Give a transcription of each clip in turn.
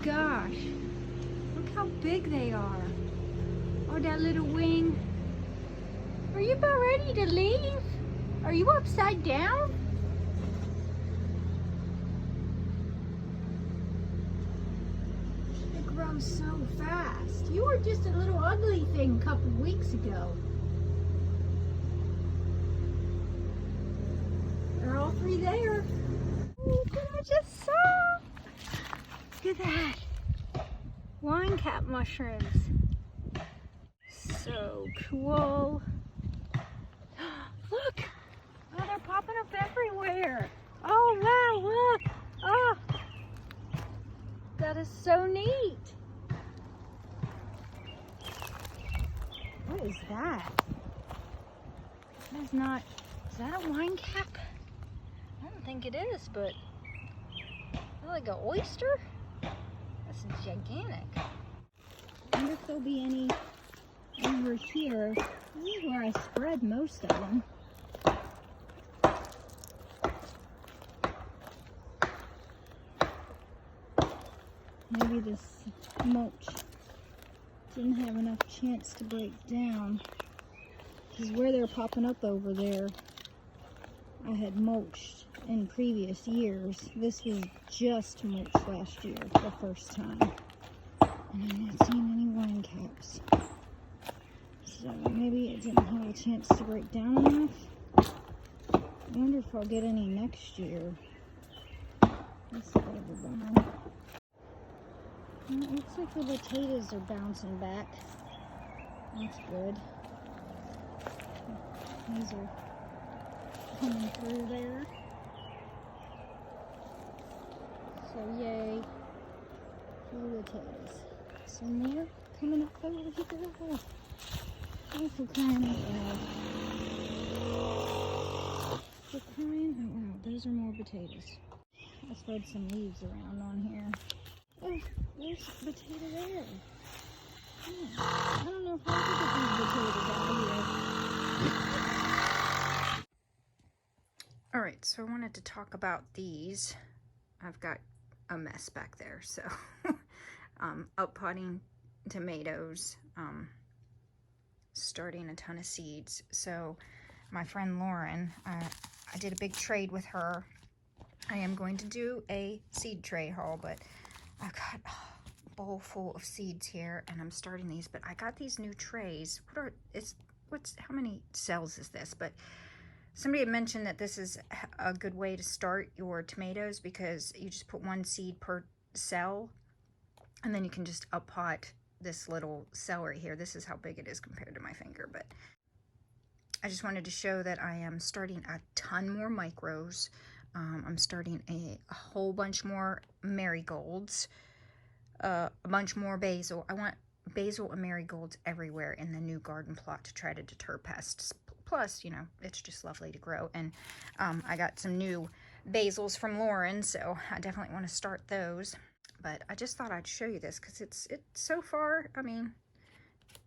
gosh. Look how big they are. Oh, that little wing. Are you about ready to leave? Are you upside down? They grow so fast. You were just a little ugly thing a couple weeks ago. They're all three there. Look what I just saw. Look at that. Wine cap mushrooms. So cool. Look. Oh, they're popping up everywhere. Oh, wow, look. Oh, that is so neat. What is that? That is not, is that a wine cap? I don't think it is, but is that like an oyster? That's gigantic. I wonder if there'll be any over here. This is where I spread most of them. Maybe this mulch didn't have enough chance to break down, because where they're popping up over there, I had mulched in previous years. This was just mulched last year, the first time. And I'm not seeing any wine caps. So maybe it didn't have a chance to break down enough. I wonder if I'll get any next year. That's a bit of a bummer. It looks like the potatoes are bouncing back. That's good. These are coming through there. So yay for the potatoes. Some more coming up over here. Oh, for crying out loud. For crying out loud. Those are more potatoes. I spread some leaves around on here. Oh, there's a potato there. Oh, I don't know how to get these potatoes out of here. Alright, so I wanted to talk about these. I've got a mess back there, so uppotting tomatoes, starting a ton of seeds. So my friend Lauren, I did a big trade with her. I am going to do a seed tray haul, but I've got a bowl full of seeds here, and I'm starting these. But I got these new trays. How many cells is this? But somebody had mentioned that this is a good way to start your tomatoes, because you just put one seed per cell, and then you can just uppot this little cell right here. This is how big it is compared to my finger, but I just wanted to show that I am starting a ton more micros. I'm starting a whole bunch more marigolds, a bunch more basil. I want basil and marigolds everywhere in the new garden plot to try to deter pests. Plus, you know, it's just lovely to grow. And I got some new basils from Lauren, so I definitely want to start those. But I just thought I'd show you this because it's so far, I mean,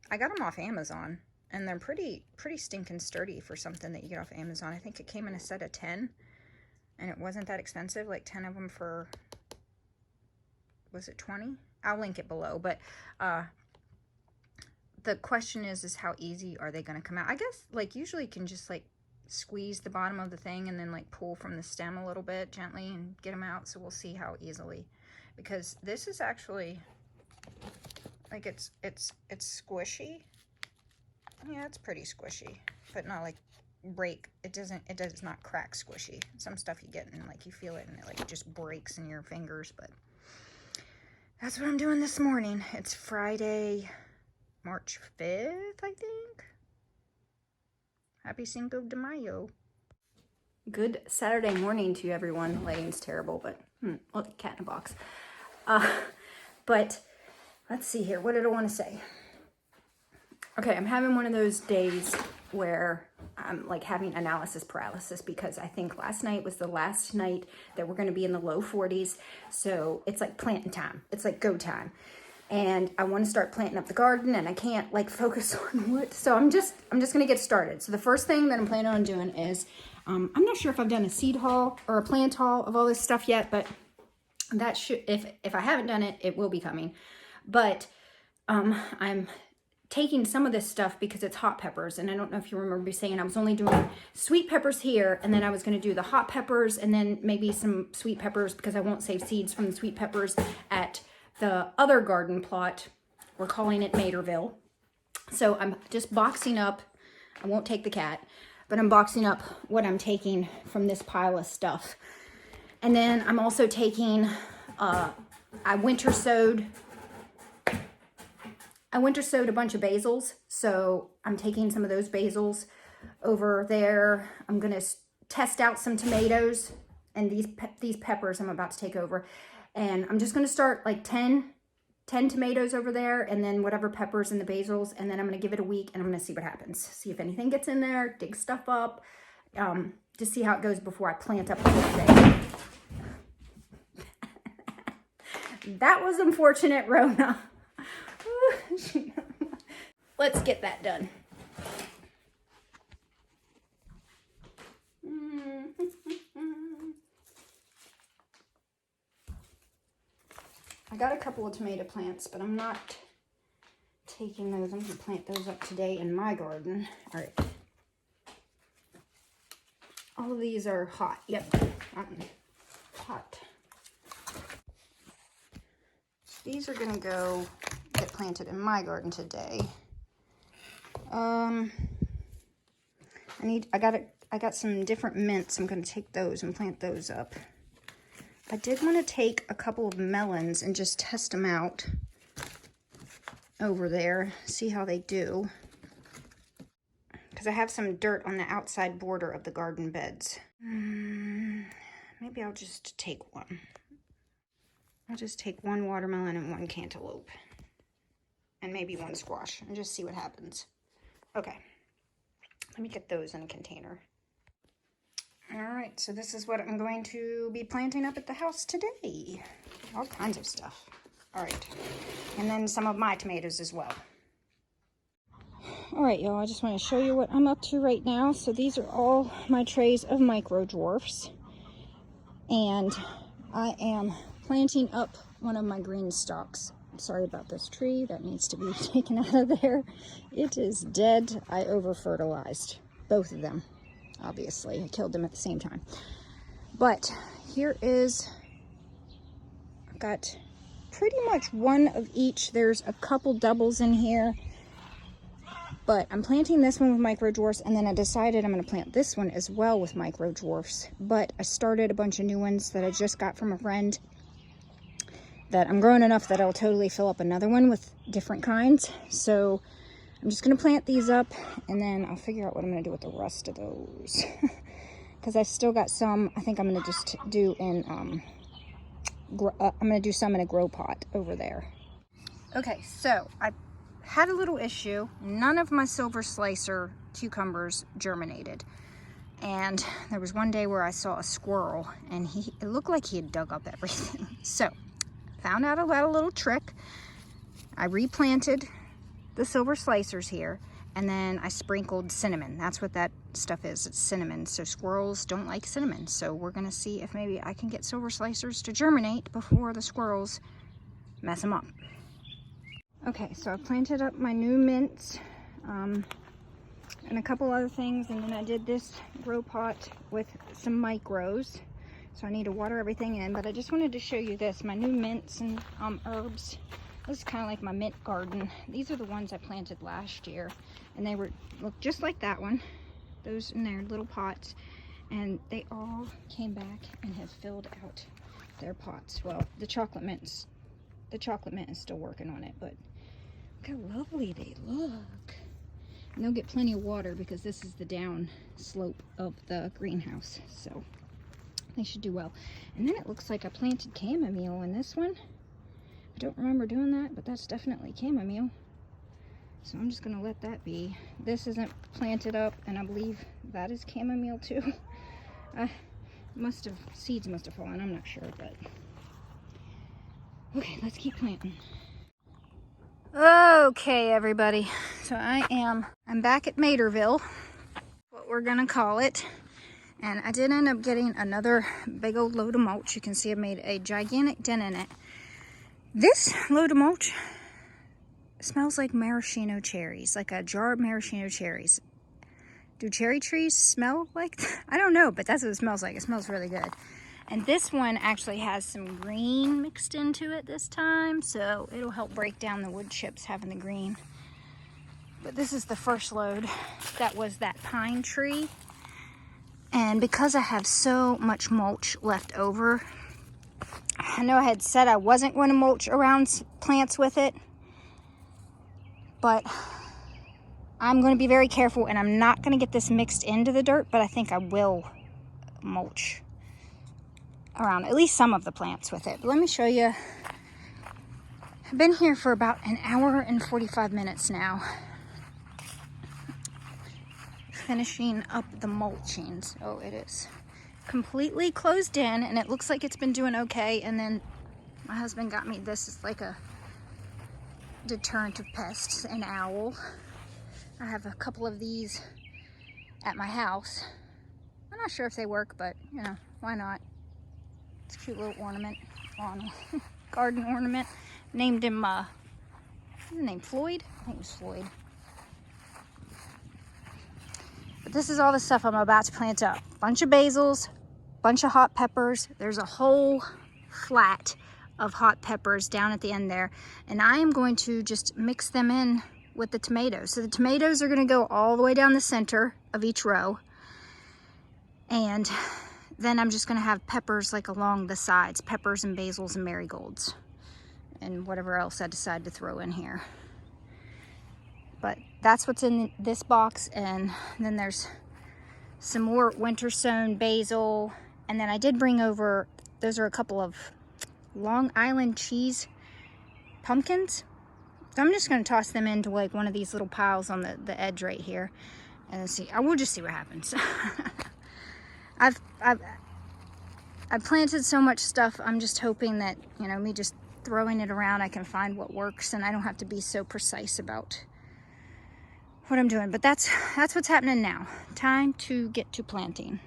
I got them off Amazon, and they're pretty stinking sturdy for something that you get off Amazon. I think it came in a set of 10. And it wasn't that expensive, like 10 of them for, was it 20? I'll link it below, but the question is how easy are they going to come out? I guess, like, usually you can just, like, squeeze the bottom of the thing and then, like, pull from the stem a little bit gently and get them out, so we'll see how easily. Because this is actually, like, it's squishy. Yeah, it's pretty squishy, but not, like, break. It does not crack squishy. Some stuff you get and like you feel it and it like just breaks in your fingers, but that's what I'm doing this morning. It's Friday, March 5th, I think. Happy Cinco de Mayo. Good Saturday morning to everyone. Lighting's terrible, but look, cat in a box. But let's see here. What did I want to say? Okay, I'm having one of those days where I'm like having analysis paralysis, because I think last night was the last night that we're going to be in the low 40s. So it's like planting time. It's like go time. And I want to start planting up the garden, and I can't like focus on what. So I'm just going to get started. So the first thing that I'm planning on doing is, I'm not sure if I've done a seed haul or a plant haul of all this stuff yet, but That should, if I haven't done it, it will be coming. But I'm taking some of this stuff because it's hot peppers, and I don't know if you remember me saying I was only doing sweet peppers here, and then I was going to do the hot peppers and then maybe some sweet peppers because I won't save seeds from the sweet peppers at the other garden plot. We're calling it Materville. So I'm just boxing up. I won't take the cat, but I'm boxing up what I'm taking from this pile of stuff. And then I'm also taking, I winter sowed a bunch of basils. So I'm taking some of those basils over there. I'm going to test out some tomatoes and these peppers I'm about to take over. And I'm just going to start like 10 tomatoes over there, and then whatever peppers and the basils, and then I'm going to give it a week and I'm going to see what happens. See if anything gets in there, dig stuff up, just see how it goes before I plant up the whole thing. That was unfortunate, Rona. Let's get that done. I got a couple of tomato plants, but I'm not taking those. I'm going to plant those up today in my garden. All right. All of these are hot. Yep. Hot. These are going to go get planted in my garden today. I got some different mints. I'm going to take those and plant those up. I did want to take a couple of melons and just test them out over there, see how they do. Because I have some dirt on the outside border of the garden beds. Maybe I'll just take one. I'll just take one watermelon and one cantaloupe. And maybe one squash and just see what happens. Okay. Let me get those in a container. Alright, so this is what I'm going to be planting up at the house today. All kinds of stuff. Alright, and then some of my tomatoes as well. Alright, y'all, I just want to show you what I'm up to right now. So these are all my trays of micro dwarfs. And I am planting up one of my green stalks. Sorry about this tree. That needs to be taken out of there. It is dead. I over-fertilized both of them. Obviously, I killed them at the same time. But here is, I've got pretty much one of each. There's a couple doubles in here. But I'm planting this one with micro dwarfs, and then I decided I'm going to plant this one as well with micro dwarfs. But I started a bunch of new ones that I just got from a friend that I'm growing enough that I'll totally fill up another one with different kinds. So I'm just going to plant these up, and then I'll figure out what I'm going to do with the rest of those. Because I still got some. I think I'm going to just do in, I'm going to do some in a grow pot over there. Okay, so I had a little issue. None of my silver slicer cucumbers germinated. And there was one day where I saw a squirrel, and it looked like he had dug up everything. So found out about a little trick. I replanted the silver slicers here, and then I sprinkled cinnamon. That's what that stuff is. It's cinnamon. So squirrels don't like cinnamon. So we're gonna see if maybe I can get silver slicers to germinate before the squirrels mess them up. Okay, so I planted up my new mints and a couple other things, and then I did this grow pot with some micros. So I need to water everything in, but I just wanted to show you this, my new mints and herbs. This is kind of like my mint garden. These are the ones I planted last year, and they look just like that one. Those in their little pots, and they all came back and have filled out their pots. Well, the chocolate mint is still working on it, but look how lovely they look. And they'll get plenty of water because this is the down slope of the greenhouse, so they should do well. And then it looks like I planted chamomile in this one. I don't remember doing that, but that's definitely chamomile. So I'm just gonna let that be. This isn't planted up, and I believe that is chamomile too. Seeds must have fallen, I'm not sure, but okay, let's keep planting. Okay, everybody, so I'm back at Materville, what we're gonna call it, And I did end up getting another big old load of mulch. You can see I made a gigantic dent in it. This load of mulch smells like maraschino cherries, like a jar of maraschino cherries. Do cherry trees smell like that? I don't know, but that's what it smells like. It smells really good. And this one actually has some green mixed into it this time, so it'll help break down the wood chips having the green. But this is the first load that was that pine tree. And because I have so much mulch left over, I know I had said I wasn't going to mulch around plants with it, but I'm going to be very careful, and I'm not going to get this mixed into the dirt, but I think I will mulch around at least some of the plants with it. But let me show you. I've been here for about an hour and 45 minutes now, finishing up the mulching. So it is completely closed in, and it looks like it's been doing okay. And then my husband got me this. It's like a deterrent of pests, an owl. I have a couple of these at my house. I'm not sure if they work, but you know, why not? It's a cute little ornament, garden ornament. Named him, what's his name, Floyd? I think it was Floyd. But this is all the stuff I'm about to plant up. Bunch of basils, bunch of hot peppers. There's a whole flat of hot peppers down at the end there. And I am going to just mix them in with the tomatoes. So the tomatoes are gonna go all the way down the center of each row. And then I'm just gonna have peppers like along the sides, peppers and basils and marigolds and whatever else I decide to throw in here. But that's what's in this box. And then there's some more winter sown basil. And then I did bring over, those are a couple of Long Island cheese pumpkins. So I'm just gonna toss them into like one of these little piles on the edge right here. And see, I will just see what happens. I've planted so much stuff. I'm just hoping that, you know, me just throwing it around, I can find what works, and I don't have to be so precise about what I'm doing. But that's what's happening now. Time to get to planting.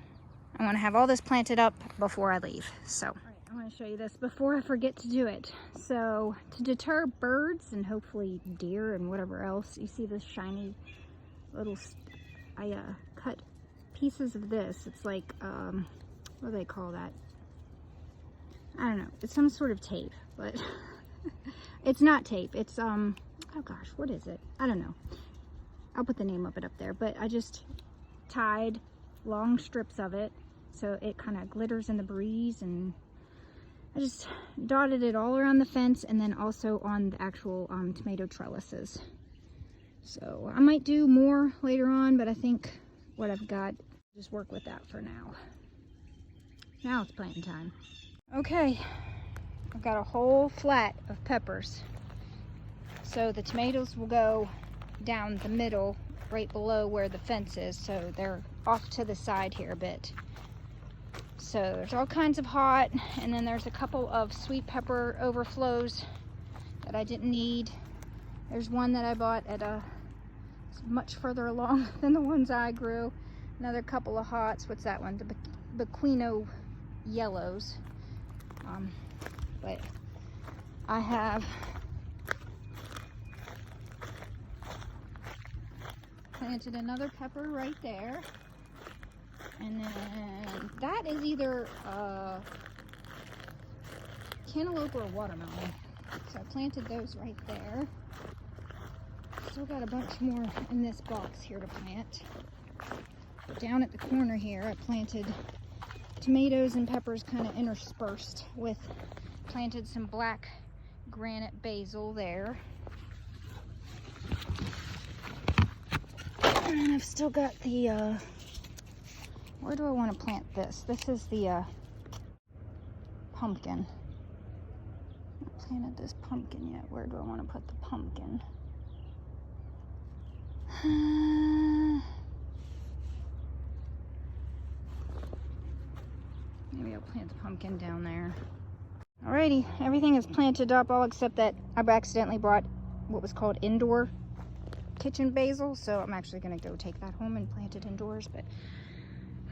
I want to have all this planted up before I leave. So I want to show you this before I forget to do it. So to deter birds and hopefully deer and whatever else, you see this shiny little, I cut pieces of this. It's like, what do they call that? I don't know. It's some sort of tape, but it's not tape. It's, oh gosh, what is it? I don't know. I'll put the name of it up there, but I just tied long strips of it so it kind of glitters in the breeze, and I just dotted it all around the fence and then also on the actual tomato trellises. So I might do more later on, but I think what I've got, just work with that for now. Now it's planting time. Okay, I've got a whole flat of peppers. So the tomatoes will go down the middle, right below where the fence is. So they're off to the side here a bit. So there's all kinds of hot, and then there's a couple of sweet pepper overflows that I didn't need. There's one that I bought at it's much further along than the ones I grew. Another couple of hots. What's that one? The Bequino yellows. But I have planted another pepper right there. And then that is either cantaloupe or a watermelon. So I planted those right there. Still got a bunch more in this box here to plant. Down at the corner here, I planted tomatoes and peppers kind of interspersed with, planted some black granite basil there. And I've still got the, where do I want to plant this? This is the pumpkin. I haven't planted this pumpkin yet. Where do I want to put the pumpkin? Maybe I'll plant the pumpkin down there. Alrighty, everything is planted up, all except that I accidentally brought what was called indoor kitchen basil, so I'm actually going to go take that home and plant it indoors. But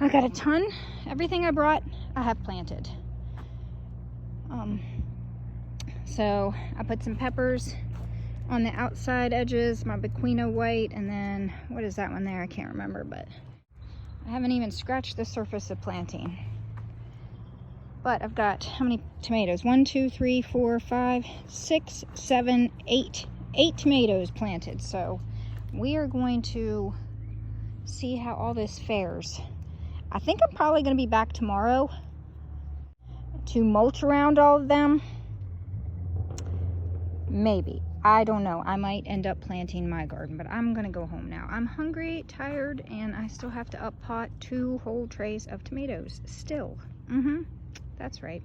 I got a ton. Everything I brought, I have planted. So I put some peppers on the outside edges, my Bequino white, and then what is that one there? I can't remember, but I haven't even scratched the surface of planting. But I've got how many tomatoes? 1, 2, 3, 4, 5, 6, 7, 8. 8 tomatoes planted. So we are going to see how all this fares. I think I'm probably going to be back tomorrow to mulch around all of them. Maybe. I don't know. I might end up planting my garden, but I'm going to go home now. I'm hungry, tired, and I still have to up pot 2 whole trays of tomatoes. Still. That's right.